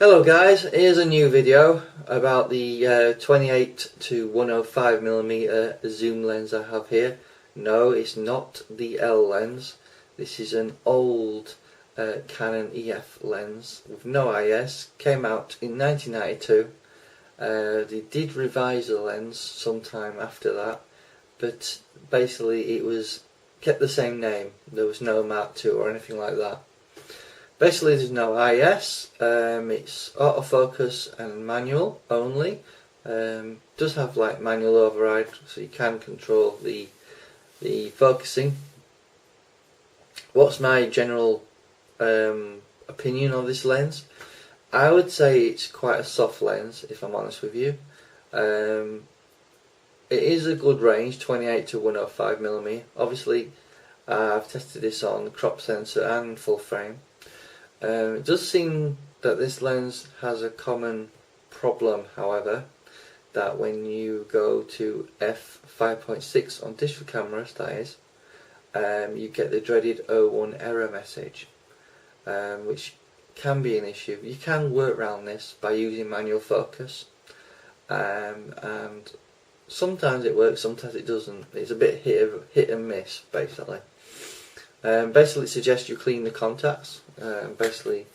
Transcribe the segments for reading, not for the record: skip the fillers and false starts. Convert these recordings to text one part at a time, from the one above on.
Hello guys, here's a new video about the 28 to 105mm zoom lens I have here. No, it's not the L lens. This is an old Canon EF lens with no IS. Came out in 1992. They did revise the lens sometime after that, but basically it was kept the same name. There was no Mark II or anything like that. Basically there's no IS, it's autofocus and manual only. Does have like manual override, so you can control the focusing. What's my general opinion of this lens? I would say it's quite a soft lens, if I'm honest with you. It is a good range, 28 to 105mm. Obviously I've tested this on crop sensor and full frame. It does seem that this lens has a common problem, however, that when you go to f5.6 on digital cameras, that is, you get the dreaded 01 error message, which can be an issue. You can work around this by using manual focus, and sometimes it works, sometimes it doesn't. It's a bit hit and miss, basically. Basically it suggests you clean the contacts. Basically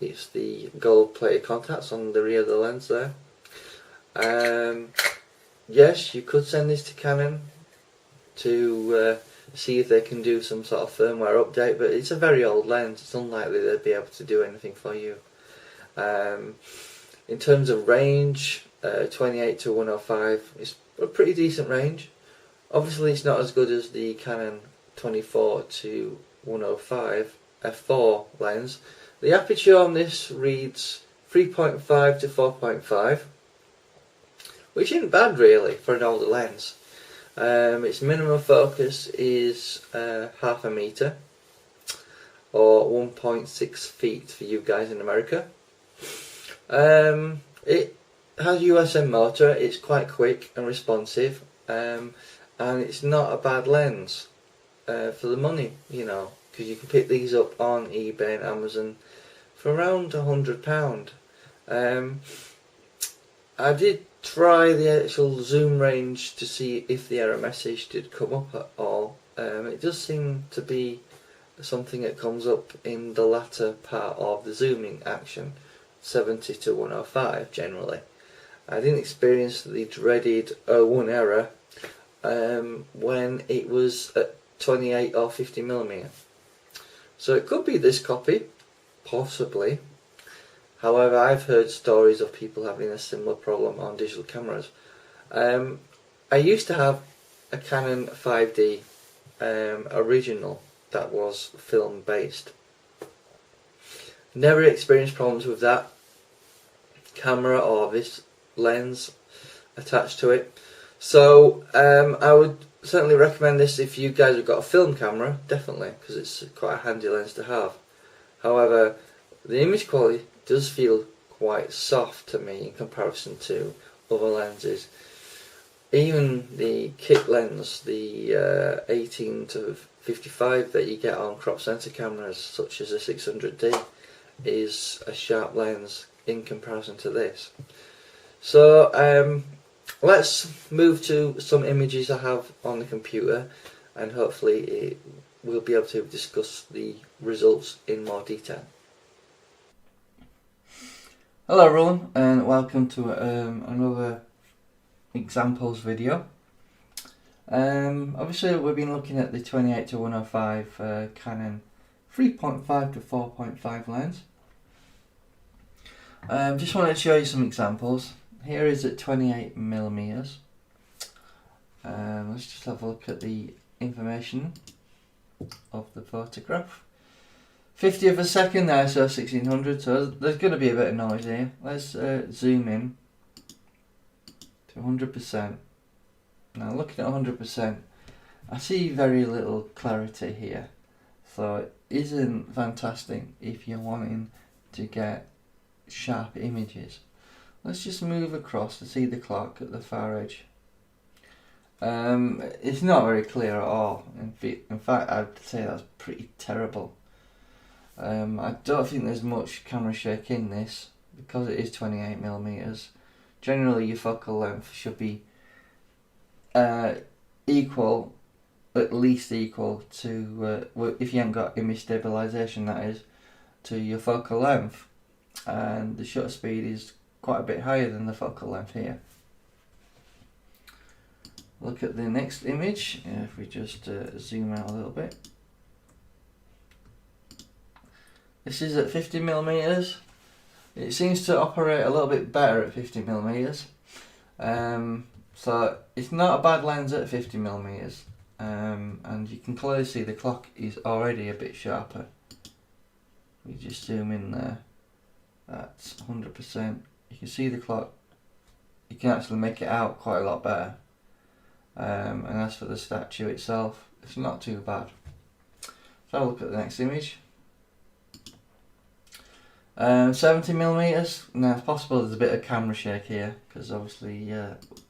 it's the gold plated contacts on the rear of the lens there. Yes, you could send this to Canon to see if they can do some sort of firmware update, but it's a very old lens. It's unlikely they'd be able to do anything for you. In terms of range, 28 to 105 is a pretty decent range. Obviously it's not as good as the Canon 24 to 105 f4 lens. The aperture on this reads 3.5 to 4.5, which isn't bad really for an older lens. Its minimum focus is half a meter, or 1.6 feet for you guys in America. It has USM motor. It's quite quick and responsive, and it's not a bad lens for the money, you know, because you can pick these up on eBay and Amazon for around £100. I did try the actual zoom range to see if the error message did come up at all. It does seem to be something that comes up in the latter part of the zooming action, 70 to 105 generally. I didn't experience the dreaded 01 error when it was at 28 or 50mm. So it could be this copy, possibly. However, I've heard stories of people having a similar problem on digital cameras. I used to have a Canon 5D original that was film based. Never experienced problems with that camera or this lens attached to it. So I would certainly recommend this if you guys have got a film camera, definitely, because it's quite a handy lens to have. However, the image quality does feel quite soft to me in comparison to other lenses. Even the kit lens, the 18 to 55 that you get on crop sensor cameras such as the 600D, is a sharp lens in comparison to this. So let's move to some images I have on the computer, and hopefully we'll be able to discuss the results in more detail. Hello everyone, and welcome to another examples video. Obviously we've been looking at the 28 to 105 Canon 3.5 to 4.5 lens. Just wanted to show you some examples. Here is at 28mm. Let's just have a look at the information of the photograph. 50th of a second there, so 1600, so there's going to be a bit of noise here. Let's zoom in to 100%. Now looking at 100%, I see very little clarity here, so it isn't fantastic if you're wanting to get sharp images. Let's just move across to see the clock at the far edge. It's not very clear at all. In fact, I'd say that's pretty terrible. I don't think there's much camera shake in this. because it is 28mm, generally your focal length should be equal, at least equal to, if you haven't got image stabilization, that is, to your focal length. And the shutter speed is quite a bit higher than the focal length here. Look at the next image, if we just zoom out a little bit. This is at 50mm. It seems to operate a little bit better at 50mm. So it's not a bad lens at 50mm. And you can clearly see the clock is already a bit sharper. We just zoom in there. That's 100%. You can see the clock. You can actually make it out quite a lot better. And as for the statue itself, it's not too bad. So I'll look at the next image. 70mm. Now it's possible there's a bit of camera shake here because obviously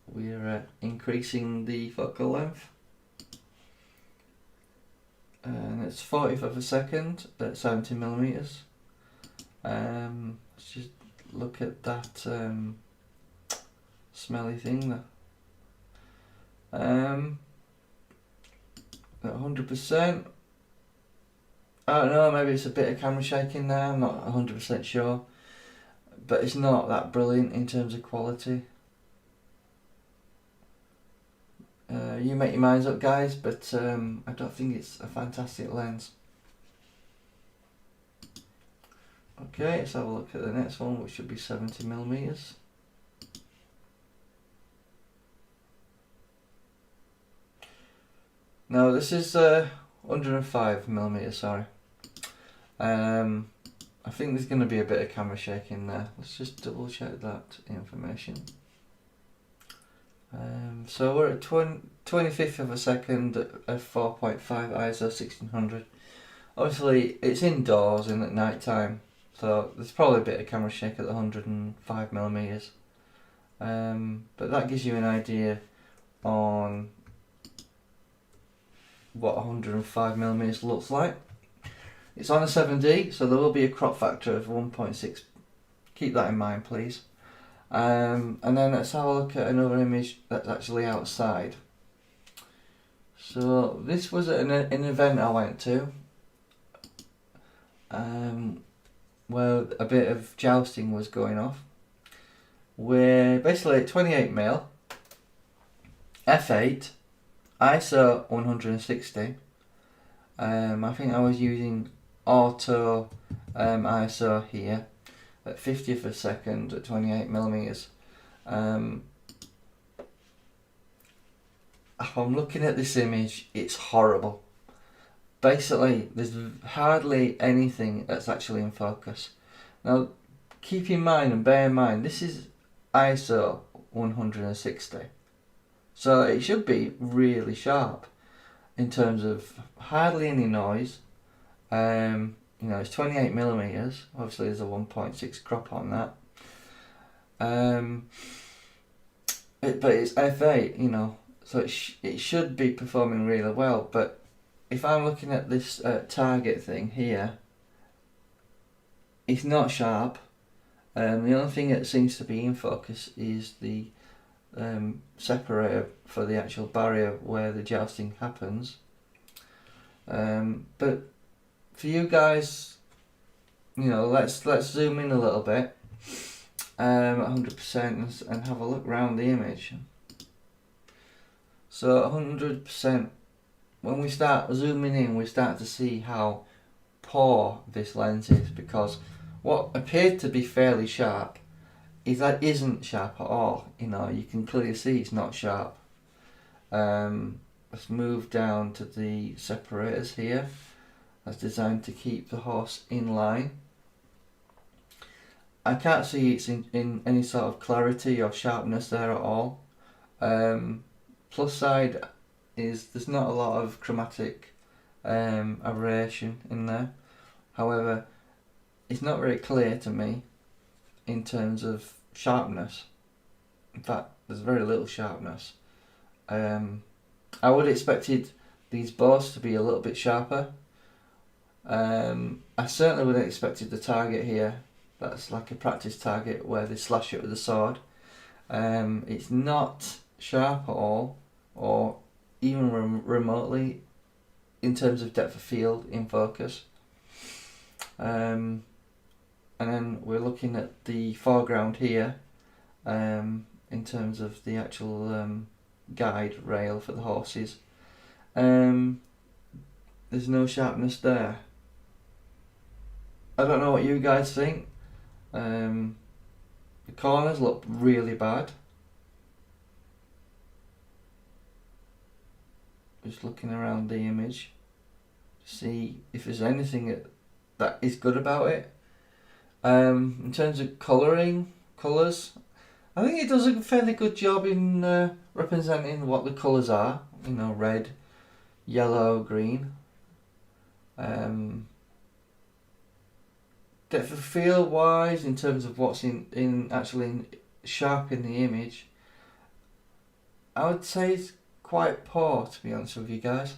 we're increasing the focal length. And it's 40th of a second at 70mm. Let's just look at that smelly thing there. At 100%. I don't know, maybe it's a bit of camera shaking there, I'm not 100% sure. But it's not that brilliant in terms of quality. You make your minds up, guys, but I don't think it's a fantastic lens. Okay, let's have a look at the next one, which should be 70mm. No, this is 105mm, sorry. I think there's going to be a bit of camera shaking there. Let's just double check that information. So we're at 25th of a second at 4.5 ISO 1600. Obviously it's indoors and at night time, so there's probably a bit of camera shake at the 105mm. But that gives you an idea on what 105mm looks like. It's on a 7D, so there will be a crop factor of 1.6. Keep that in mind, please. And then let's have a look at another image that's actually outside. So this was at an event I went to, where a bit of jousting was going off. We're basically at 28mm, f8, ISO 160. I think I was using auto ISO here at 50th of a second at 28mm. If I'm looking at this image, it's horrible. Basically, there's hardly anything that's actually in focus. Now, keep in mind and bear in mind, this is ISO 160. So it should be really sharp in terms of hardly any noise. You know, it's 28mm. Obviously, there's a 1.6 crop on that. But it's f8, you know, so it should be performing really well. But if I'm looking at this target thing here, it's not sharp. The only thing that seems to be in focus is the separator for the actual barrier where the jousting happens. But for you guys, you know, let's zoom in a little bit, 100%, and have a look around the image. So 100%, when we start zooming in, we start to see how poor this lens is, because what appeared to be fairly sharp is that isn't sharp at all. You know, you can clearly see it's not sharp. Let's move down to the separators here. That's designed to keep the horse in line. I can't see it's in any sort of clarity or sharpness there at all. Plus side is there's not a lot of chromatic aberration in there. However, it's not very clear to me in terms of sharpness. In fact, there's very little sharpness. I would have expected these bows to be a little bit sharper. I certainly would have expected the target here That's like a practice target where they slash it with a sword. It's not sharp at all, or even remotely, in terms of depth of field in focus. And then we're looking at the foreground here, in terms of the actual guide rail for the horses. There's no sharpness there. I don't know what you guys think. The corners look really bad. Just looking around the image to see if there's anything that is good about it. In terms of colours, I think it does a fairly good job in representing what the colours are. You know, red, yellow, green. Depth of field wise, in terms of what's actually sharp in the image, I would say it's quite poor, to be honest with you guys.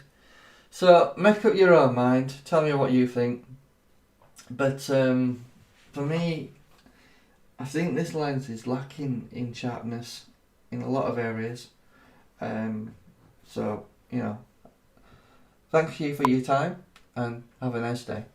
So make up your own mind. Tell me what you think. But for me, I think this lens is lacking in sharpness in a lot of areas. So, you know, thank you for your time and have a nice day.